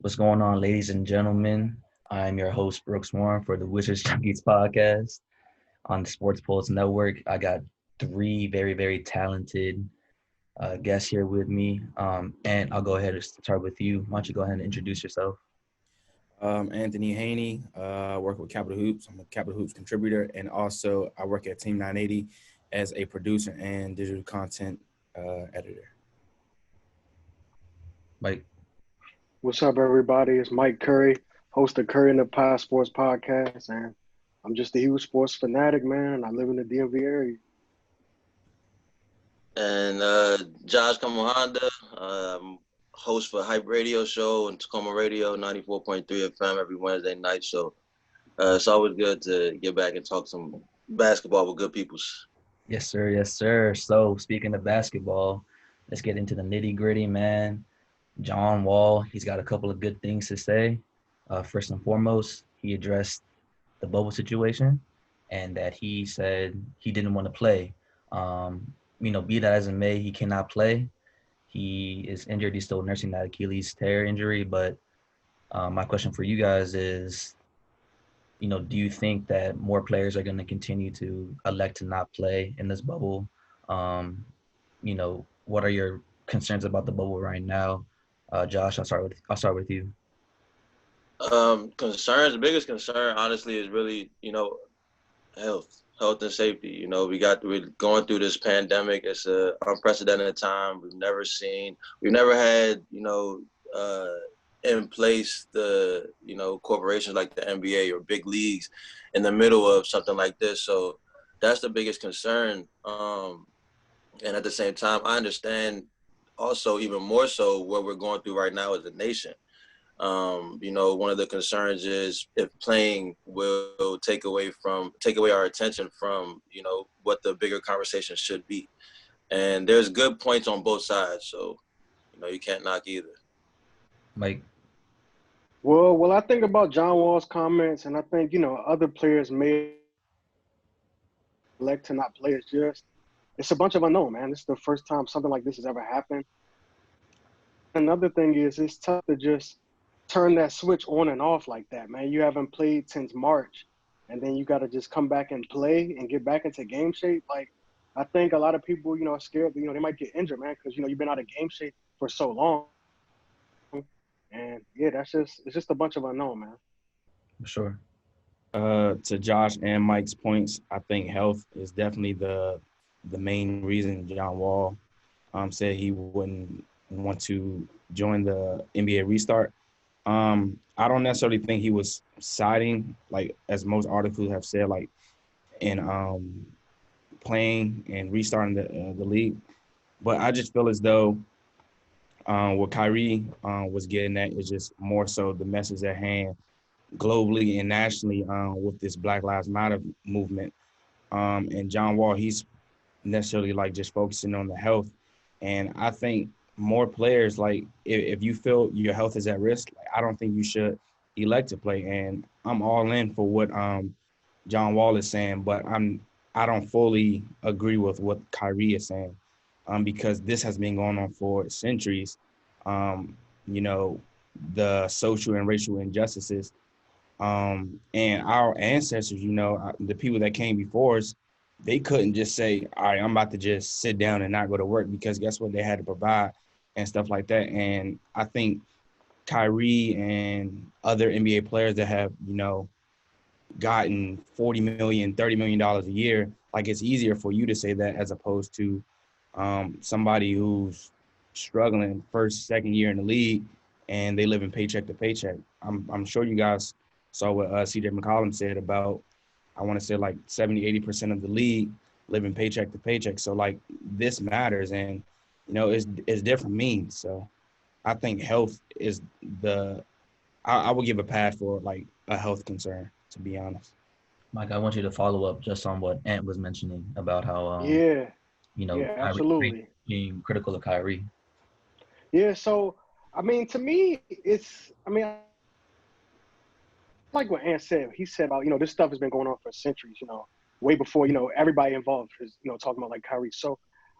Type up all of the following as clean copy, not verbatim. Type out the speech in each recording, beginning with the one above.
What's going on, ladies and gentlemen? I'm your host, Brooks Warren, for the Wizards Junkies podcast on the Sports Pulse Network. I got three very, very talented guests here with me. And I'll go ahead and start with you. Why don't you go ahead and introduce yourself? Anthony Haynie. I work with Capital Hoops. I'm a Capital Hoops contributor, and also I work at Team 980 as a producer and digital content editor. Mike. What's up, everybody? It's Mike Curry, host of Curry in the Pie Sports Podcast, and I'm just a huge sports fanatic, man, and I live in the DMV area. And Josh Kamuhanda, host for Hype Radio Show and Tacoma Radio 94.3 FM every Wednesday night. So it's always good to get back and talk some basketball with good peoples. Yes, sir. Yes, sir. So speaking of basketball, let's get into the nitty gritty, man. John Wall, he's got a couple of good things to say. First and foremost, he addressed the bubble situation and that he said he didn't want to play. Be that as it may, he cannot play. He is injured. He's still nursing that Achilles tear injury. But my question for you guys is, do you think that more players are going to continue to elect to not play in this bubble? What are your concerns about the bubble right now? Josh, I'll start with you. The biggest concern, honestly, is really, health and safety. We're going through this pandemic. It's an unprecedented time. We've never had, in place the, corporations like the NBA or big leagues in the middle of something like this. So that's the biggest concern. And at the same time, I understand also even more so what we're going through right now as a nation. One of the concerns is if playing will take away our attention from, what the bigger conversation should be. And there's good points on both sides. So, you can't knock either. Mike. Well, I think about John Wall's comments, and I think, other players may elect to not play. It's a bunch of unknown, man. This is the first time something like this has ever happened. Another thing is it's tough to just turn that switch on and off like that, man. You haven't played since March, and then you got to just come back and play and get back into game shape. Like, I think a lot of people, are scared that, they might get injured, man, because, you've been out of game shape for so long. And, yeah, it's just a bunch of unknown, man. For sure. To Josh and Mike's points, I think health is definitely the main reason John Wall said he wouldn't want to join the NBA restart. I don't necessarily think he was siding, like as most articles have said, like in playing and restarting the league. But I just feel as though what Kyrie was getting at is just more so the message at hand globally and nationally with this Black Lives Matter movement. And John Wall, he's necessarily like just focusing on the health. And I think more players, like if you feel your health is at risk, I don't think you should elect to play. And I'm all in for what John Wall is saying, but I don't fully agree with what Kyrie is saying because this has been going on for centuries. The social and racial injustices and our ancestors, the people that came before us, they couldn't just say, all right, I'm about to just sit down and not go to work because guess what? They had to provide and stuff like that. And I think Kyrie and other NBA players that have, gotten $40 million, $30 million a year, like it's easier for you to say that as opposed to somebody who's struggling first, second year in the league and they live in paycheck to paycheck. I'm sure you guys saw what CJ McCollum said about, I want to say like 70, 80% of the league living paycheck to paycheck. So like this matters and, it's different means. So I think health is I would give a pass for like a health concern, to be honest. Mike, I want you to follow up just on what Ant was mentioning about how, Yeah, Kyrie absolutely. being critical of Kyrie. Yeah, so, to me, I like what Ant said. He said about, this stuff has been going on for centuries, way before, everybody involved is, talking about like Kyrie. So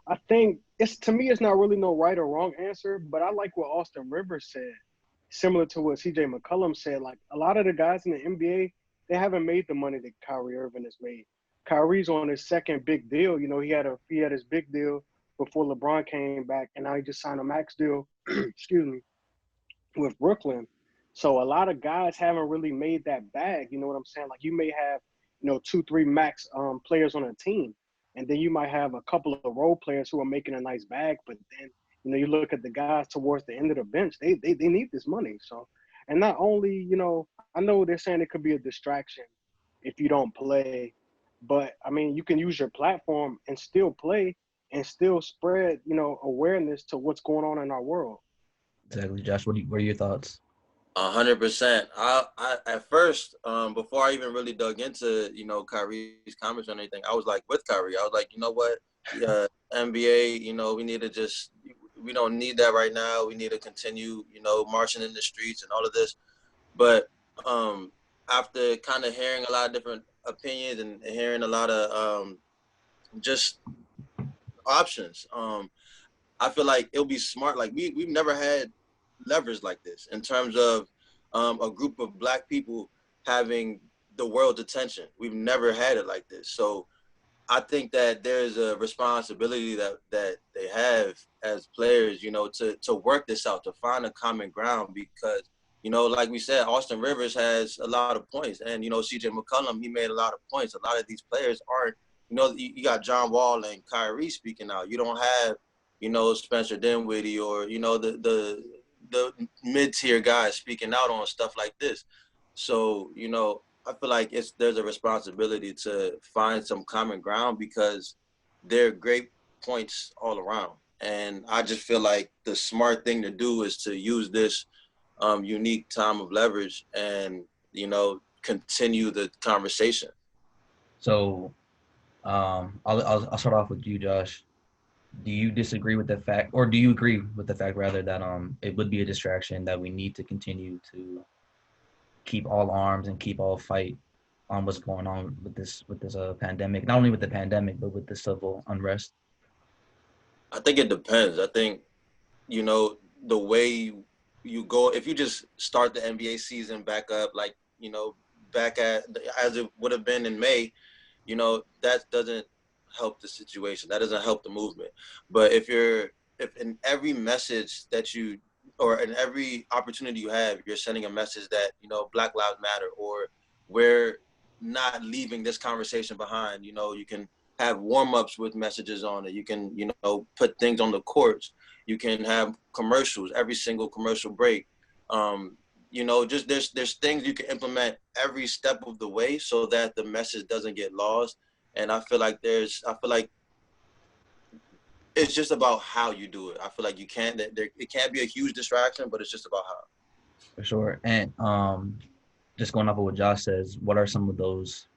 I think to me, it's not really no right or wrong answer, but I like what Austin Rivers said. similar to what CJ McCollum said, like a lot of the guys in the NBA, they haven't made the money that Kyrie Irving has made. Kyrie's on his second big deal. You know, he had his big deal before LeBron came back, and now he just signed a max deal, excuse me, with Brooklyn. So a lot of guys haven't really made that bag. You know what I'm saying? Like you may have, you know, 2-3 max players on a team, and then you might have a couple of role players who are making a nice bag. But then, you know, you look at the guys towards the end of the bench, they need this money. So, and not only, you know, I know they're saying it could be a distraction if you don't play, but I mean, you can use your platform and still play and still spread, you know, awareness to what's going on in our world. Exactly, Josh. What are your thoughts? 100%. I at first, before I even really dug into, you know, Kyrie's comments or anything, I was like with Kyrie. I was like, you know what, NBA, you know, we don't need that right now. We need to continue, you know, marching in the streets and all of this. But after kind of hearing a lot of different opinions and hearing a lot of just options, I feel like it'll be smart. Like we've never had leverage like this in terms of a group of Black people having the world's attention. We've never had it like this. So I think that there's a responsibility that they have as players, you know, to work this out, to find a common ground because, you know, like we said, Austin Rivers has a lot of points. And, you know, CJ McCollum, he made a lot of points. A lot of these players aren't, you know, you got John Wall and Kyrie speaking out. You don't have, you know, Spencer Dinwiddie or, you know, the mid-tier guys speaking out on stuff like this. So, you know, I feel like there's a responsibility to find some common ground because there are great points all around. And I just feel like the smart thing to do is to use this unique time of leverage and, you know, continue the conversation. So, I'll start off with you, Josh. Do you disagree with the fact, or do you agree with the fact rather that it would be a distraction that we need to continue to keep all arms and keep all fight on what's going on with this pandemic, not only with the pandemic but with the civil unrest? I think it depends. I think, you know, the way you go, if you just start the NBA season back up, like, you know, back at as it would have been in May, you know, that doesn't help the situation. That doesn't help the movement. But if in every message that you, or in every opportunity you have, you're sending a message that, you know, Black Lives Matter, or we're not leaving this conversation behind. You know, you can have warm-ups with messages on it. You can, you know, put things on the courts. You can have commercials, every single commercial break. You know, just there's things you can implement every step of the way so that the message doesn't get lost. And I feel like it's just about how you do it. I feel like it can't be a huge distraction, but it's just about how. For sure. And just going off of what Josh says, what are some of those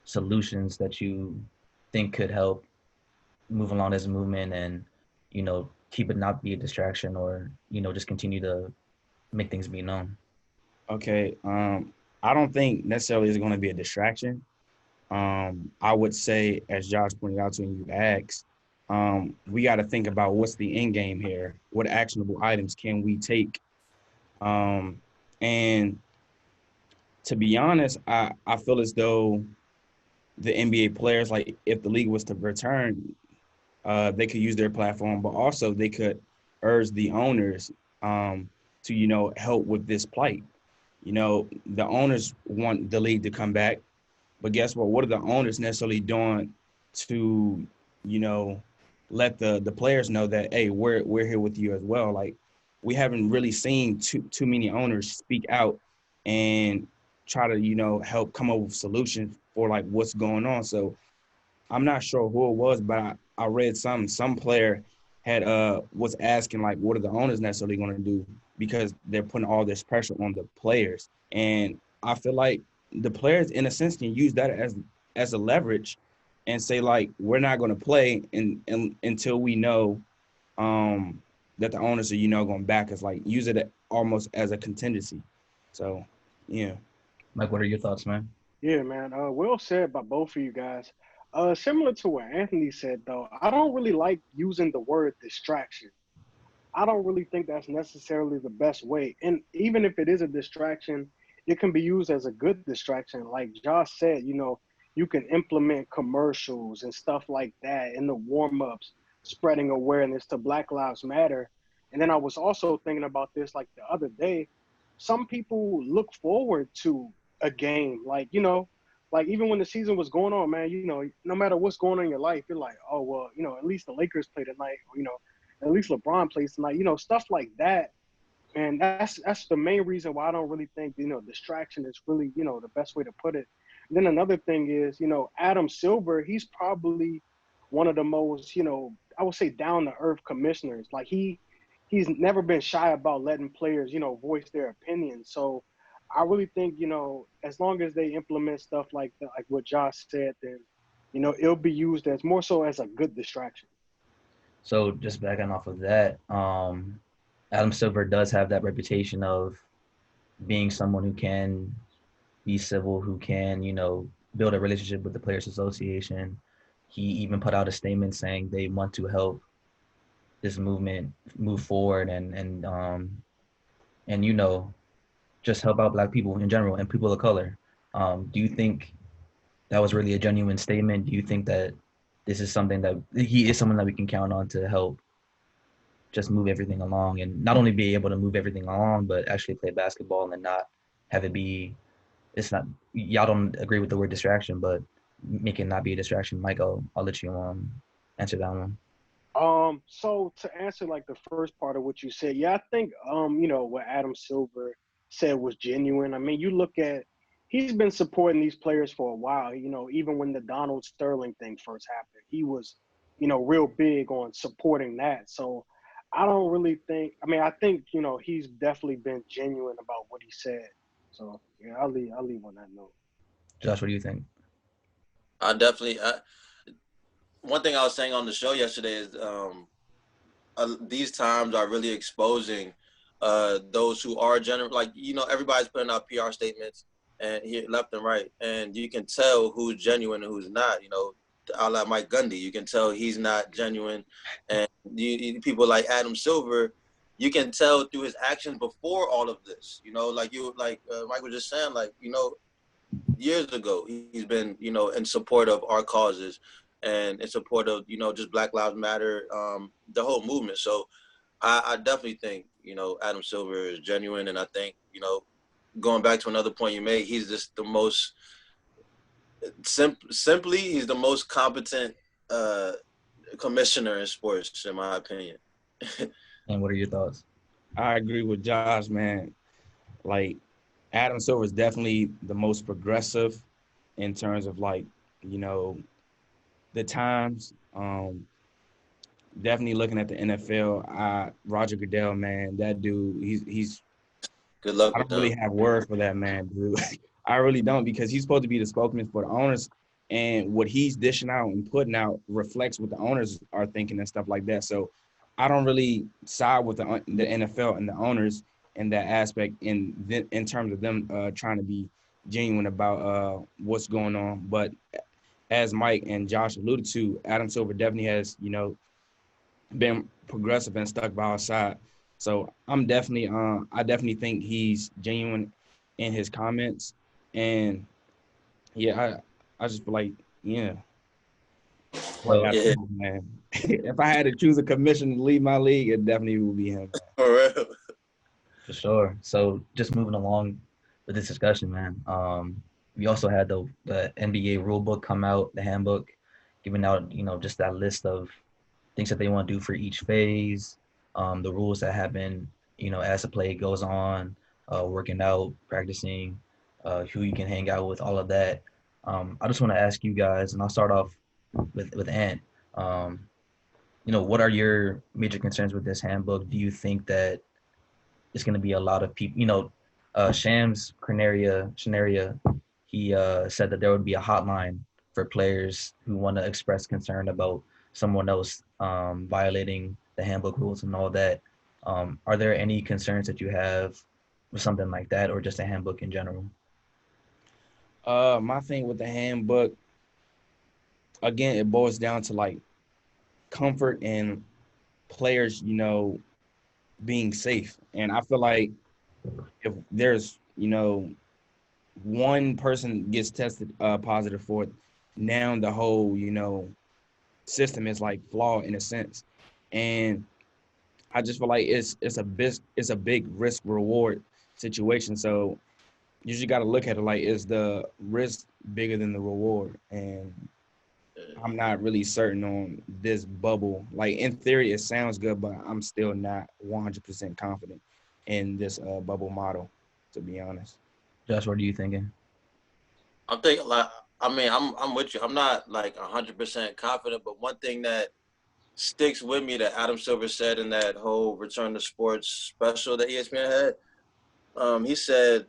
solutions that you think could help move along this movement and, you know, keep it not be a distraction, or, you know, just continue to make things be known? Okay. I don't think necessarily it's going to be a distraction. I would say, as Josh pointed out to you asked, we got to think about what's the end game here. What actionable items can we take? And to be honest, I feel as though the NBA players, like if the league was to return, they could use their platform, but also they could urge the owners to, you know, help with this plight. You know, the owners want the league to come back, but guess what? What are the owners necessarily doing to, you know, let the players know that, hey, we're here with you as well? Like, we haven't really seen too many owners speak out and try to, you know, help come up with solutions for like what's going on. So I'm not sure who it was, but I read some player had was asking like, what are the owners necessarily going to do, because they're putting all this pressure on the players. And I feel like the players, in a sense, can use that as a leverage and say like, we're not going to play until we know that the owners are, you know, going to back us. Like, use it almost as a contingency. So, yeah. Mike, what are your thoughts, man? Yeah, man. Well said by both of you guys. Similar to what Anthony said, though, I don't really like using the word distraction. I don't really think that's necessarily the best way. And even if it is a distraction, it can be used as a good distraction. Like Josh said, you can implement commercials and stuff like that in the warm-ups, spreading awareness to Black Lives Matter. And then I was also thinking about this like the other day. Some people look forward to a game, like even when the season was going on, man, no matter what's going on in your life, you're like, oh well, at least the Lakers play tonight, or, at least LeBron plays tonight, stuff like that. And that's the main reason why I don't really think, distraction is really, the best way to put it. And then another thing is, Adam Silver, he's probably one of the most, I would say down to earth commissioners. Like he's never been shy about letting players, voice their opinions. So I really think, as long as they implement stuff like that, like what Josh said, then, it'll be used as more so as a good distraction. So just backing off of that, Adam Silver does have that reputation of being someone who can be civil, who can, build a relationship with the Players Association. He even put out a statement saying they want to help this movement move forward and just help out Black people in general and people of color. Do you think that was really a genuine statement? Do you think that this is something that he is someone that we can count on to help just move everything along, and not only be able to move everything along, but actually play basketball and not have it be, it's not, y'all don't agree with the word distraction, but make it not be a distraction? Mike, I'll let you answer that one. So to answer like the first part of what you said, yeah, I think what Adam Silver said was genuine. I mean, you look at he's been supporting these players for a while. Even when the Donald Sterling thing first happened, he was, real big on supporting that. So I don't really think. I mean, I think he's definitely been genuine about what he said. So yeah, I'll leave on that note. Josh, what do you think? I definitely. One thing I was saying on the show yesterday is these times are really exposing those who are genuine. Like, everybody's putting out PR statements and left and right, and you can tell who's genuine and who's not. A la Mike Gundy, you can tell he's not genuine, and people like Adam Silver, you can tell through his actions before all of this. Like Mike was just saying, like, years ago he's been in support of our causes and in support of just Black Lives Matter, the whole movement. So I definitely think Adam Silver is genuine, and I think going back to another point you made, he's just the most simply he's the most competent commissioner in sports, in my opinion. And what are your thoughts? I agree with Josh, man. Like, Adam Silver is definitely the most progressive in terms of the times. Definitely looking at the NFL, Roger Goodell, man, that dude, he's Good luck I with don't really them. have words for that man, dude. I really don't, because he's supposed to be the spokesman for the owners, and what he's dishing out and putting out reflects what the owners are thinking and stuff like that. So I don't really side with the NFL and the owners in that aspect in terms of them trying to be genuine about what's going on. But as Mike and Josh alluded to, Adam Silver definitely has, been progressive and stuck by our side. So I definitely think he's genuine in his comments. And yeah, I just feel like, yeah. So, Yeah, Man. If I had to choose a commissioner to lead my league, it definitely would be him. for real. for sure. So just moving along with this discussion, man. We also had the NBA rule book come out, the handbook, giving out, just that list of things that they want to do for each phase, the rules that happen, as the play goes on, working out, practicing, who you can hang out with, all of that. I just want to ask you guys, and I'll start off with Ant. What are your major concerns with this handbook? Do you think that it's going to be a lot of people? Shams Shanaria, he said that there would be a hotline for players who want to express concern about someone else violating the handbook rules and all that. Are there any concerns that you have with something like that, or just a handbook in general? My thing with the handbook, again, it boils down to comfort and players, being safe. And I feel like if there's, one person gets tested positive for it, now the whole, system is like flawed in a sense. And I just feel like it's a big risk reward situation. So you just got to look at it like, is the risk bigger than the reward? And I'm not really certain on this bubble. Like, in theory, it sounds good, but I'm still not 100% confident in this bubble model, to be honest. Josh, what are you thinking? I'm thinking like, I mean, I'm with you. I'm not like 100% confident, but one thing that sticks with me that Adam Silver said in that whole Return to Sports special that ESPN had, he said,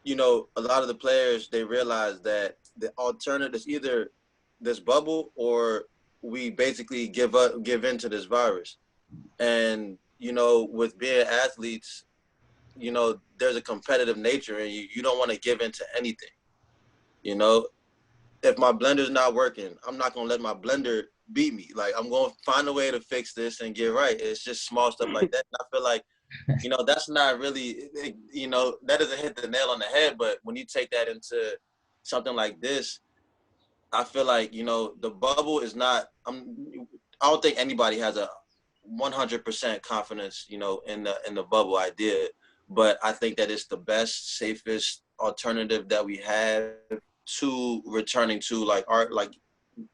a lot of the players, they realize that the alternative is either this bubble or we basically give in to this virus. And, with being athletes, there's a competitive nature and you don't want to give in to anything. If my blender's not working, I'm not going to let my blender beat me. Like, I'm going to find a way to fix this and get right. It's just small stuff like that. And I feel like, that's not really, that doesn't hit the nail on the head. But when you take that into something like this, I feel like, the bubble is not, I don't think anybody has a 100% confidence, in the bubble idea. But I think that it's the best, safest alternative that we have to returning to like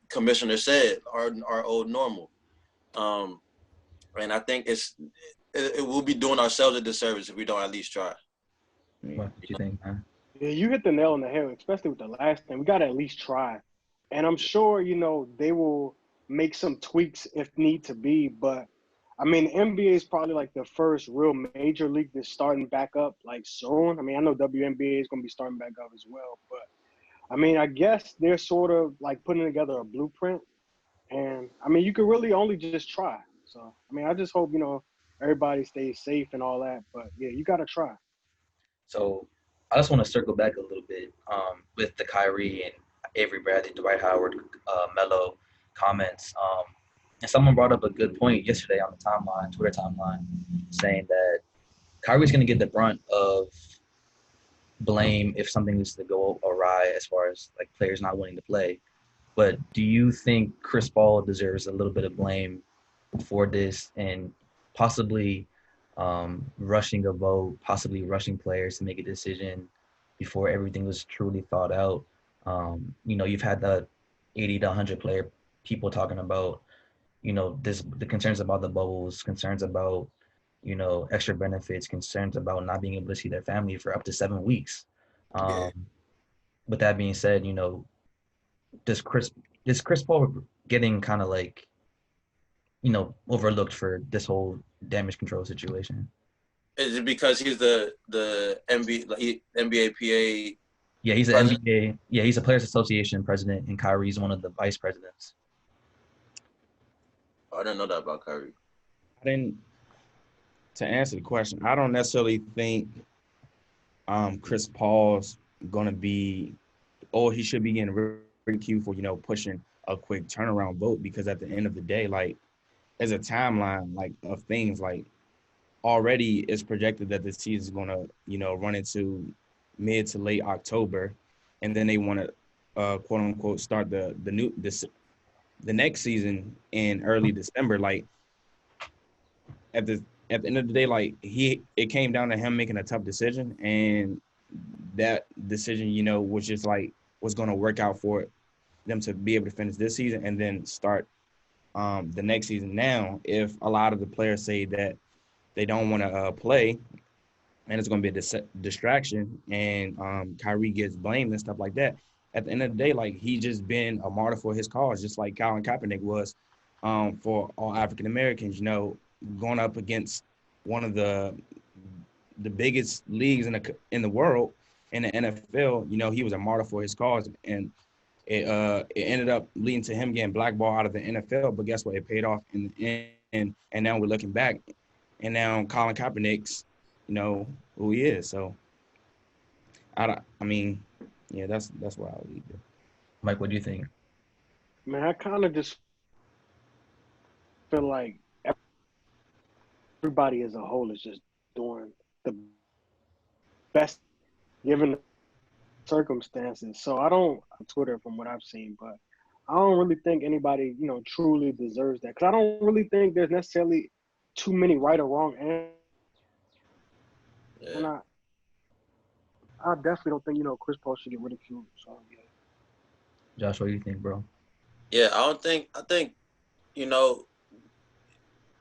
Commissioner said, our old normal. And I think it will be doing ourselves a disservice if we don't at least try. What do you think, man? Yeah, you hit the nail on the head, especially with the last thing. We got to at least try. And I'm sure, they will make some tweaks if need to be. But, I mean, the NBA is probably like the first real major league that's starting back up like soon. I mean, I know WNBA is going to be starting back up as well. But, I mean, I guess they're sort of like putting together a blueprint. And, I mean, you could really only just try. So, I mean, I just hope, everybody stays safe and all that. But, yeah, you got to try. So I just want to circle back a little bit with the Kyrie and Avery Bradley, Dwight Howard, Melo comments. And someone brought up a good point yesterday on the timeline, Twitter timeline, saying that Kyrie's going to get the brunt of blame if something is to go awry as far as like players not wanting to play. But do you think Chris Paul deserves a little bit of blame for this and possibly rushing a vote, possibly rushing players to make a decision before everything was truly thought out? You've had the 80 to 100 player people talking about, the concerns about the bubbles, concerns about, extra benefits, concerns about not being able to see their family for up to 7 weeks. Yeah. With that being said, does Chris Paul getting kind of like, overlooked for this whole damage control situation? Is it because he's the NBA PA? Yeah, he's an president? NBA. Yeah, he's a Players Association president, and Kyrie's one of the vice presidents. Oh, I didn't know that about Kyrie. To answer the question, I don't necessarily think Chris Paul's gonna be, or he should be getting ridiculed for pushing a quick turnaround vote, because at the end of the day, like, there's a timeline like of things. Like, already it's projected that the season is gonna run into mid to late October, and then they want to quote unquote start the next season in early December. Like, at the end of the day, like, it came down to him making a tough decision, and that decision, was just like was going to work out for them to be able to finish this season and then start the next season. Now, if a lot of the players say that they don't want to play, and it's going to be a distraction, and Kyrie gets blamed and stuff like that, at the end of the day, like, he just been a martyr for his cause, just like Colin Kaepernick was for all African Americans. Going up against one of the biggest leagues in the world, in the NFL. He was a martyr for his cause, and it ended up leading to him getting blackballed out of the NFL. But guess what? It paid off in the end, and now we're looking back, and now Colin Kaepernick's, who he is. So, I mean, yeah, that's where I'll leave it. Mike, what do you think? Man, I kind of just feel like everybody as a whole is just doing the best given the circumstances. So I don't Twitter from what I've seen, but I don't really think anybody, truly deserves that. Because I don't really think there's necessarily too many right or wrong answers. Yeah. And I definitely don't think, Chris Paul should get ridiculed. So yeah. Josh, what do you think, bro? Yeah, I think,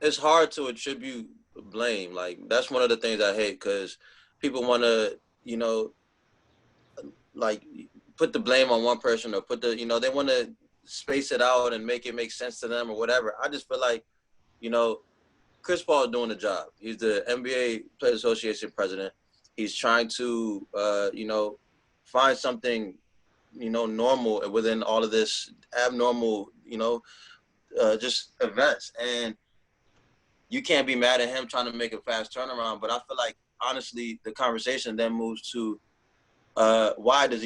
it's hard to attribute blame. Like, that's one of the things I hate, because people want to, like, put the blame on one person, or they want to space it out and make it make sense to them or whatever. I just feel like, Chris Paul is doing the job. He's the NBA Players Association president. He's trying to, find something, normal within all of this abnormal, just events. And you can't be mad at him trying to make a fast turnaround. But I feel like, honestly, the conversation then moves to why is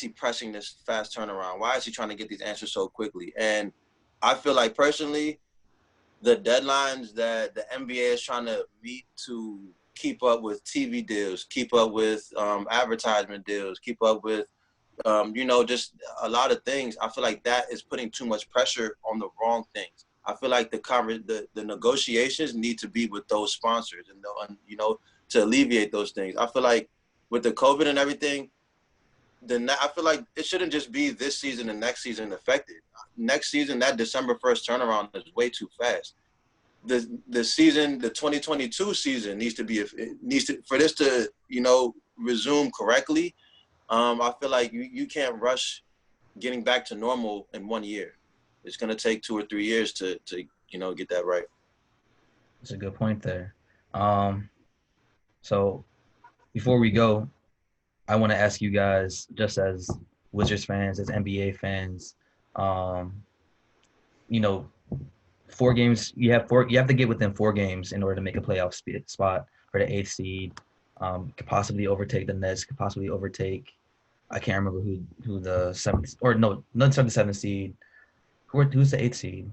he pressing this fast turnaround? Why is he trying to get these answers so quickly? And I feel like, personally, the deadlines that the NBA is trying to meet to keep up with TV deals, keep up with advertisement deals, keep up with, just a lot of things. I feel like that is putting too much pressure on the wrong things. I feel like the negotiations need to be with those sponsors and, to alleviate those things. I feel like with the COVID and everything, I feel like it shouldn't just be this season and next season affected. Next season, that December 1st turnaround is way too fast. The season, the 2022 season for this to, resume correctly. I feel like you can't rush getting back to normal in 1 year. It's going to take 2 or 3 years to get that right. That's a good point there. So before we go, I want to ask you guys, just as Wizards fans, as NBA fans, 4 games. You have to get within 4 games in order to make a playoff spot for the 8th seed. Could possibly overtake the Nets. Could possibly overtake. I can't remember who the 7th, or no, not 7th seed. Who's the 8th seed?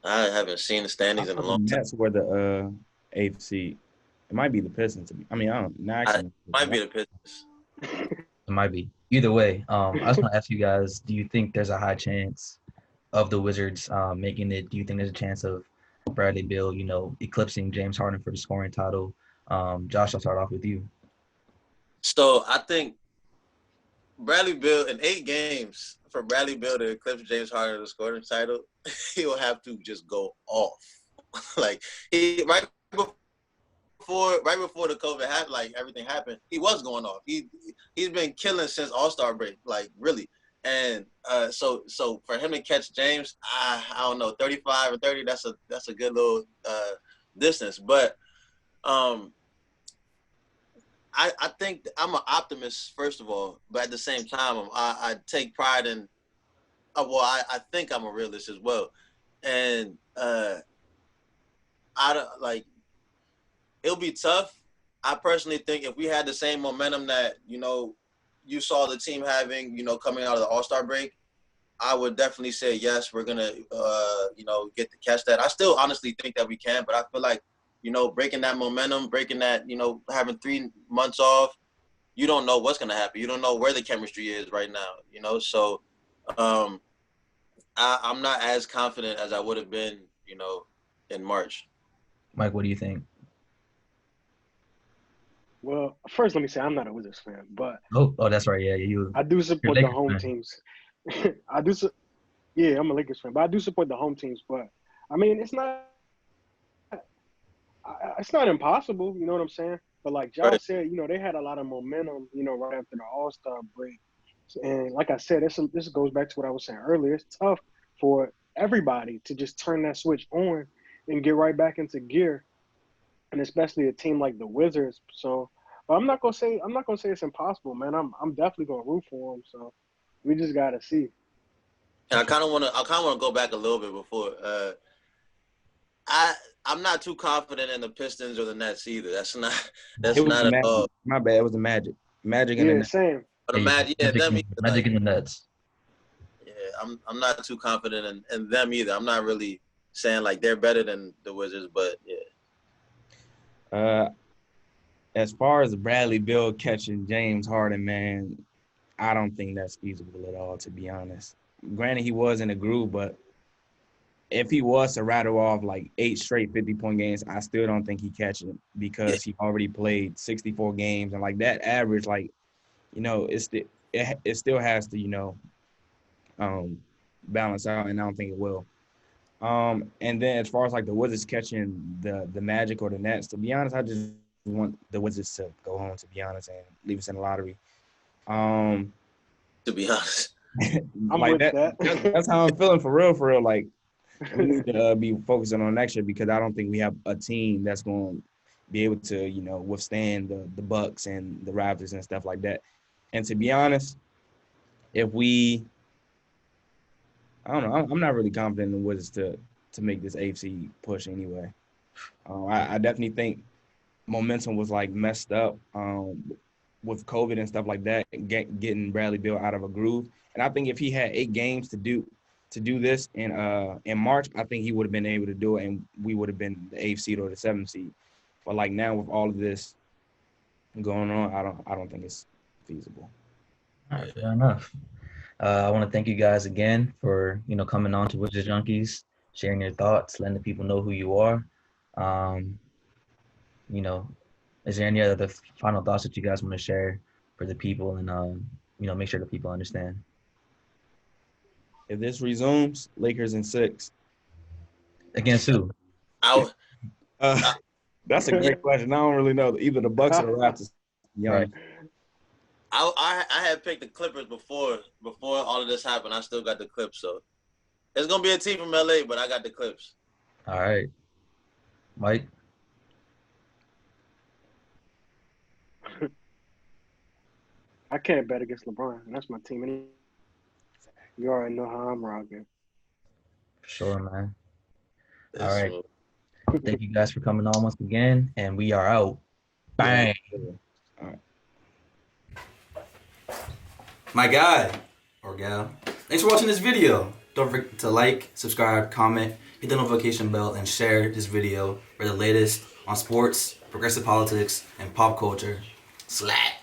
I haven't seen the standings in a long time. That's where the 8th seed. It might be the Pistons. I don't know. It might be the Pistons. It might be. Either way, I just want to ask you guys: do you think there's a high chance of the Wizards making it? Do you think there's a chance of Bradley Beal, eclipsing James Harden for the scoring title? Josh, I'll start off with you. So I think Bradley Beal, in 8 games, for Bradley Beal to eclipse James Harden to the scoring title, he will have to just go off. Like, right before the COVID everything happened, he was going off. He's been killing since All-Star break, like, really. And so for him to catch James, I don't know, 35 or 30, that's a good little distance. But I think I'm an optimist, first of all, but at the same time, I take pride in. I think I'm a realist as well, and it'll be tough. I personally think if we had the same momentum that you saw the team having, coming out of the All-Star break, I would definitely say yes. We're gonna get to catch that. I still honestly think that we can, but I feel like breaking that momentum, breaking that having 3 months off, you don't know what's gonna happen. You don't know where the chemistry is right now. So I'm not as confident as I would have been, in March. Mike, what do you think? Well, first let me say I'm not a Wizards fan, but oh, that's right. Yeah, you. I do support the home fan. teams. Yeah, I'm a Lakers fan, but I do support the home teams. But I mean, it's not impossible. You know what I'm saying? But like Josh said, they had a lot of momentum. Right after the All-Star break, and like I said, this goes back to what I was saying earlier. It's tough for everybody to just turn that switch on and get right back into gear, and especially a team like the Wizards. So, but I'm not gonna say it's impossible, man. I'm definitely gonna root for them. So we just gotta see. And I kind of want to go back a little bit before. I'm not too confident in the Pistons or the Nets either. That's not at all. My bad. It was the Magic. Magic and the Nets. Same. But the Magic and the Nets. Yeah, I'm not too confident in them either. I'm not really saying like they're better than the Wizards, but yeah. As far as Bradley Beal catching James Harden, man, I don't think that's feasible at all, to be honest. Granted, he was in a groove, but if he was to rattle off like 8 straight 50-point games, I still don't think he catches it because he already played 64 games. And like that average, like, you know, it still has to, balance out, and I don't think it will. And then as far as like the Wizards catching the Magic or the Nets, to be honest, I just want the Wizards to go home, to be honest, and leave us in the lottery. To be honest, I'm like with that. that's how I'm feeling for real, for real. Like, we need to be focusing on next year because I don't think we have a team that's going to be able to, withstand the Bucks and the Raptors and stuff like that. And to be honest, if we, I don't know, I'm not really confident in the Wizards to make this AFC push anyway. I definitely think momentum was like messed up with COVID and stuff like that, getting Bradley Beal out of a groove. And I think if he had 8 games to do this in March, I think he would have been able to do it, and we would have been the 8th seed or the 7th seed. But like now with all of this going on, I don't think it's feasible. All right, fair enough. I want to thank you guys again for coming on to Wizards Junkies, sharing your thoughts, letting the people know who you are. Is there any other final thoughts that you guys want to share for the people and make sure that people understand? If this resumes, Lakers in 6. Against who? That's a great question. I don't really know. Either the Bucks or the Raptors. To be honest. I had picked the Clippers before all of this happened. I still got the Clips, so it's gonna be a team from LA, but I got the Clips. All right, Mike. I can't bet against LeBron, and that's my team. You already know how I'm rocking. For sure, man. That's All right. true. Thank you guys for coming on once again, and we are out. Bang. All right. My guy or gal, thanks for watching this video. Don't forget to like, subscribe, comment, hit the notification bell, and share this video for the latest on sports, progressive politics, and pop culture. Slap.